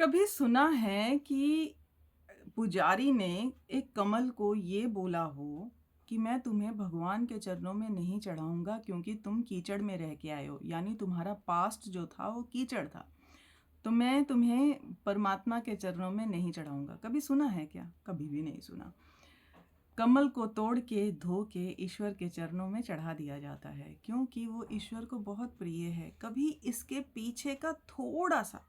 कभी सुना है कि पुजारी ने एक कमल को ये बोला हो कि मैं तुम्हें भगवान के चरणों में नहीं चढ़ाऊंगा क्योंकि तुम कीचड़ में रह के आए हो, यानी तुम्हारा पास्ट जो था वो कीचड़ था। तो मैं तुम्हें परमात्मा के चरणों में नहीं चढ़ाऊंगा। कभी सुना है क्या? कभी भी नहीं सुना। कमल को तोड़ के धो के ईश्वर के चरणों में चढ़ा दिया जाता है क्योंकि वो ईश्वर को बहुत प्रिय है। कभी इसके पीछे का थोड़ा सा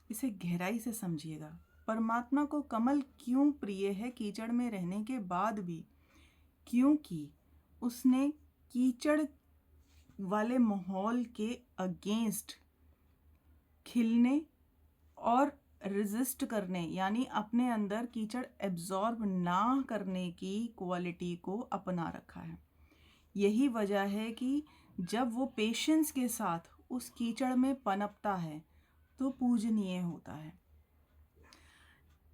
इसे गहराई से समझिएगा। परमात्मा को कमल क्यों प्रिय है कीचड़ में रहने के बाद भी? क्योंकि उसने कीचड़ वाले माहौल के अगेंस्ट खिलने और रेजिस्ट करने, यानी अपने अंदर कीचड़ एब्जॉर्ब ना करने की क्वालिटी को अपना रखा है। यही वजह है कि जब वो पेशेंस के साथ उस कीचड़ में पनपता है तो पूजनीय होता है।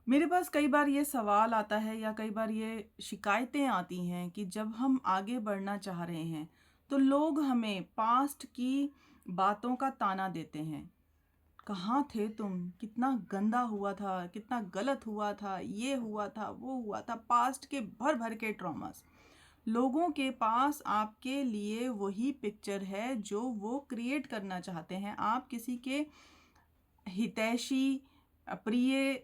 मेरे पास कई बार ये सवाल आता है या कई बार ये शिकायतें आती हैं कि जब हम आगे बढ़ना चाह रहे हैं तो लोग हमें पास्ट की बातों का ताना देते हैं। कहाँ थे तुम? कितना गंदा हुआ था, कितना गलत हुआ था, ये हुआ था, वो हुआ था। पास्ट के भर भर के ट्रॉमास। लोगों के पास आपके लिए वही पिक्चर है जो वो क्रिएट करना चाहते हैं। आप किसी के हितैषी, प्रिय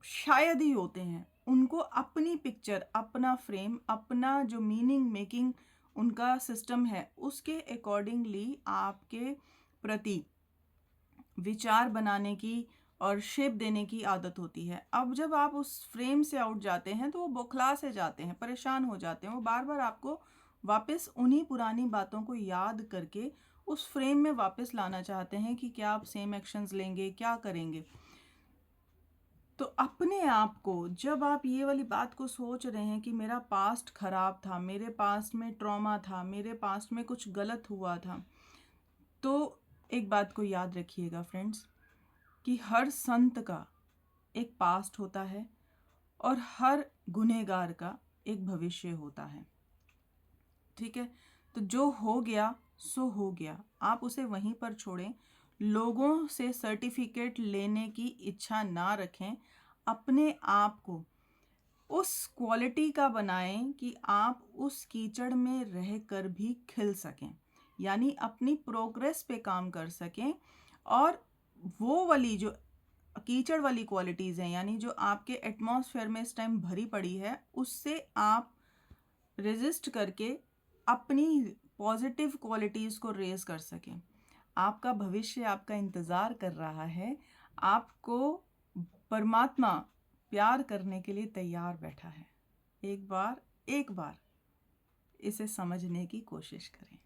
शायद ही होते हैं। उनको अपनी पिक्चर, अपना फ्रेम, अपना जो मीनिंग मेकिंग उनका सिस्टम है उसके अकॉर्डिंगली आपके प्रति विचार बनाने की और शेप देने की आदत होती है। अब जब आप उस फ्रेम से आउट जाते हैं तो वो बौखला से जाते हैं, परेशान हो जाते हैं। वो बार बार आपको वापस उन्हीं पुरानी बातों को याद करके उस फ्रेम में वापस लाना चाहते हैं कि क्या आप सेम एक्शंस लेंगे, क्या करेंगे। तो अपने आप को, जब आप ये वाली बात को सोच रहे हैं कि मेरा पास्ट खराब था, मेरे पास्ट में ट्रॉमा था, मेरे पास्ट में कुछ गलत हुआ था, तो एक बात को याद रखिएगा फ्रेंड्स, कि हर संत का एक पास्ट होता है और हर गुनहगार का एक भविष्य होता है। ठीक है? तो जो हो गया सो हो गया, आप उसे वहीं पर छोड़ें। लोगों से सर्टिफिकेट लेने की इच्छा ना रखें। अपने आप को उस क्वालिटी का बनाएं कि आप उस कीचड़ में रहकर भी खिल सकें, यानी अपनी प्रोग्रेस पे काम कर सकें। और वो वाली जो कीचड़ वाली क्वालिटीज़ हैं, यानी जो आपके एटमॉस्फेयर में इस टाइम भरी पड़ी है, उससे आप रेजिस्ट करके अपनी पॉजिटिव क्वालिटीज़ को रेज कर सकें। आपका भविष्य आपका इंतज़ार कर रहा है। आपको परमात्मा प्यार करने के लिए तैयार बैठा है। एक बार इसे समझने की कोशिश करें।